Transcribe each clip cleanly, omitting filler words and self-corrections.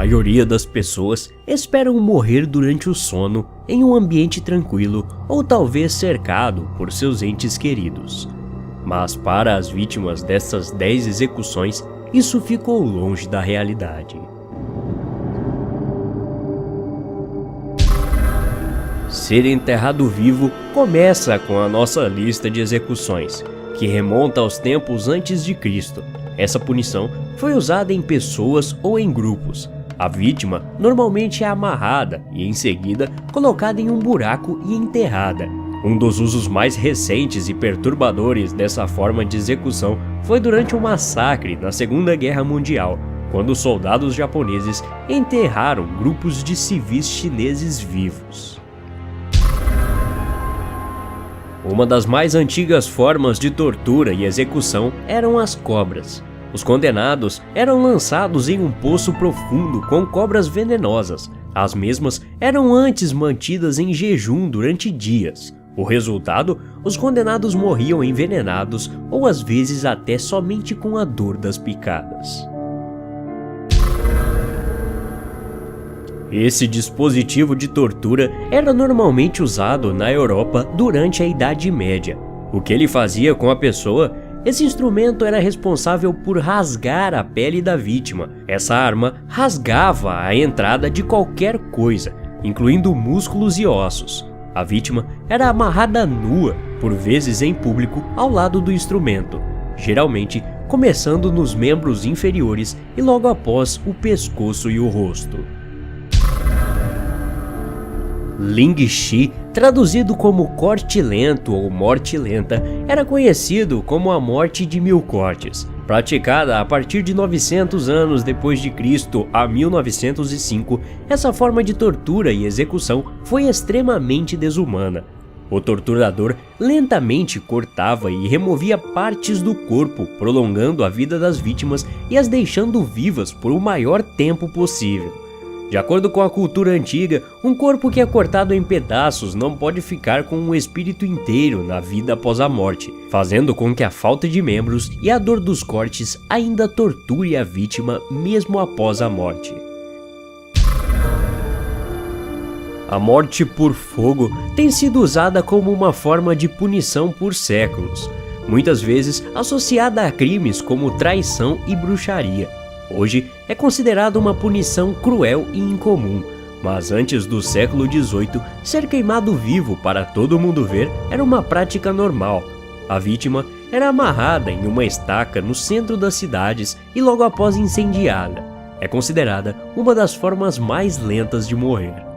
maioria das pessoas esperam morrer durante o sono em um ambiente tranquilo ou talvez cercado por seus entes queridos. Mas para as vítimas dessas 10 execuções, isso ficou longe da realidade. Ser enterrado vivo começa com a nossa lista de execuções, que remonta aos tempos antes de Cristo. Essa punição foi usada em pessoas ou em grupos. A vítima normalmente é amarrada e em seguida colocada em um buraco e enterrada. Um dos usos mais recentes e perturbadores dessa forma de execução foi durante um massacre na Segunda Guerra Mundial, quando soldados japoneses enterraram grupos de civis chineses vivos. Uma das mais antigas formas de tortura e execução eram as cobras. Os condenados eram lançados em um poço profundo com cobras venenosas. As mesmas eram antes mantidas em jejum durante dias. O resultado, os condenados morriam envenenados ou às vezes até somente com a dor das picadas. Esse dispositivo de tortura era normalmente usado na Europa durante a Idade Média. O que ele fazia com a pessoa? Esse instrumento era responsável por rasgar a pele da vítima. Essa arma rasgava a entrada de qualquer coisa, incluindo músculos e ossos. A vítima era amarrada nua, por vezes em público, ao lado do instrumento, geralmente começando nos membros inferiores e logo após o pescoço e o rosto. Lingxi, traduzido como corte lento ou morte lenta, era conhecido como a morte de 1000 cortes. Praticada a partir de 900 anos depois de Cristo a 1905, essa forma de tortura e execução foi extremamente desumana. O torturador lentamente cortava e removia partes do corpo, prolongando a vida das vítimas e as deixando vivas por o maior tempo possível. De acordo com a cultura antiga, um corpo que é cortado em pedaços não pode ficar com um espírito inteiro na vida após a morte, fazendo com que a falta de membros e a dor dos cortes ainda torture a vítima mesmo após a morte. A morte por fogo tem sido usada como uma forma de punição por séculos, muitas vezes associada a crimes como traição e bruxaria. Hoje é considerado uma punição cruel e incomum, mas antes do século XVIII, ser queimado vivo para todo mundo ver era uma prática normal. A vítima era amarrada em uma estaca no centro das cidades e logo após incendiada. É considerada uma das formas mais lentas de morrer.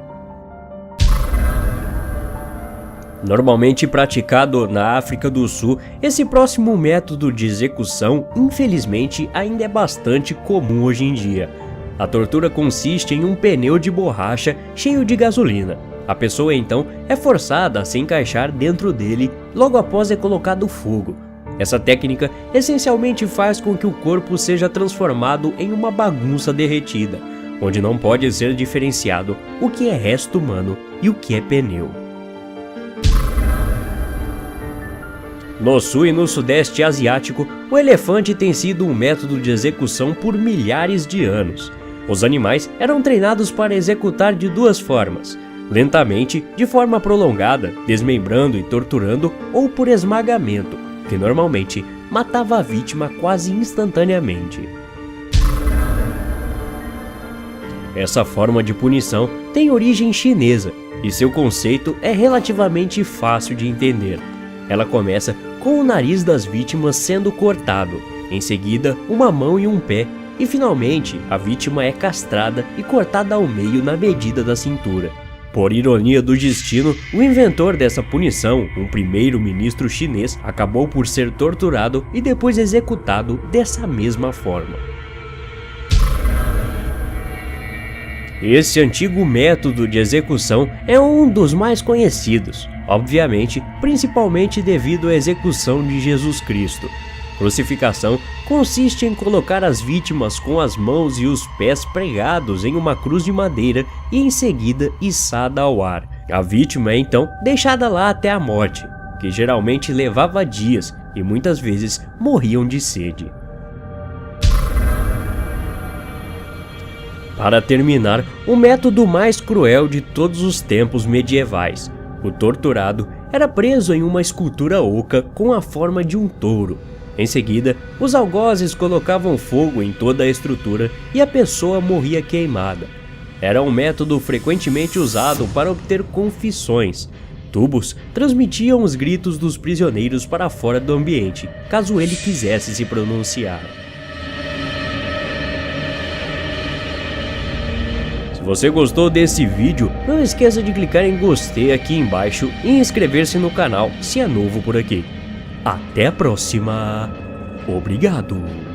Normalmente praticado na África do Sul, esse próximo método de execução, infelizmente, ainda é bastante comum hoje em dia. A tortura consiste em um pneu de borracha cheio de gasolina. A pessoa então é forçada a se encaixar dentro dele, logo após é colocado fogo. Essa técnica essencialmente faz com que o corpo seja transformado em uma bagunça derretida, onde não pode ser diferenciado o que é resto humano e o que é pneu. No sul e no sudeste asiático, o elefante tem sido um método de execução por milhares de anos. Os animais eram treinados para executar de duas formas: lentamente, de forma prolongada, desmembrando e torturando, ou por esmagamento, que normalmente matava a vítima quase instantaneamente. Essa forma de punição tem origem chinesa, e seu conceito é relativamente fácil de entender. Ela começa com o nariz das vítimas sendo cortado, em seguida uma mão e um pé, e finalmente a vítima é castrada e cortada ao meio na medida da cintura. Por ironia do destino, o inventor dessa punição, um primeiro-ministro chinês, acabou por ser torturado e depois executado dessa mesma forma. Esse antigo método de execução é um dos mais conhecidos, obviamente, principalmente devido à execução de Jesus Cristo. Crucificação consiste em colocar as vítimas com as mãos e os pés pregados em uma cruz de madeira e em seguida içada ao ar. A vítima é então deixada lá até a morte, que geralmente levava dias e muitas vezes morriam de sede. Para terminar, o método mais cruel de todos os tempos medievais. O torturado era preso em uma escultura oca com a forma de um touro. Em seguida, os algozes colocavam fogo em toda a estrutura e a pessoa morria queimada. Era um método frequentemente usado para obter confissões. Tubos transmitiam os gritos dos prisioneiros para fora do ambiente, caso ele quisesse se pronunciar. Se você gostou desse vídeo, não esqueça de clicar em gostei aqui embaixo e inscrever-se no canal se é novo por aqui. Até a próxima. Obrigado.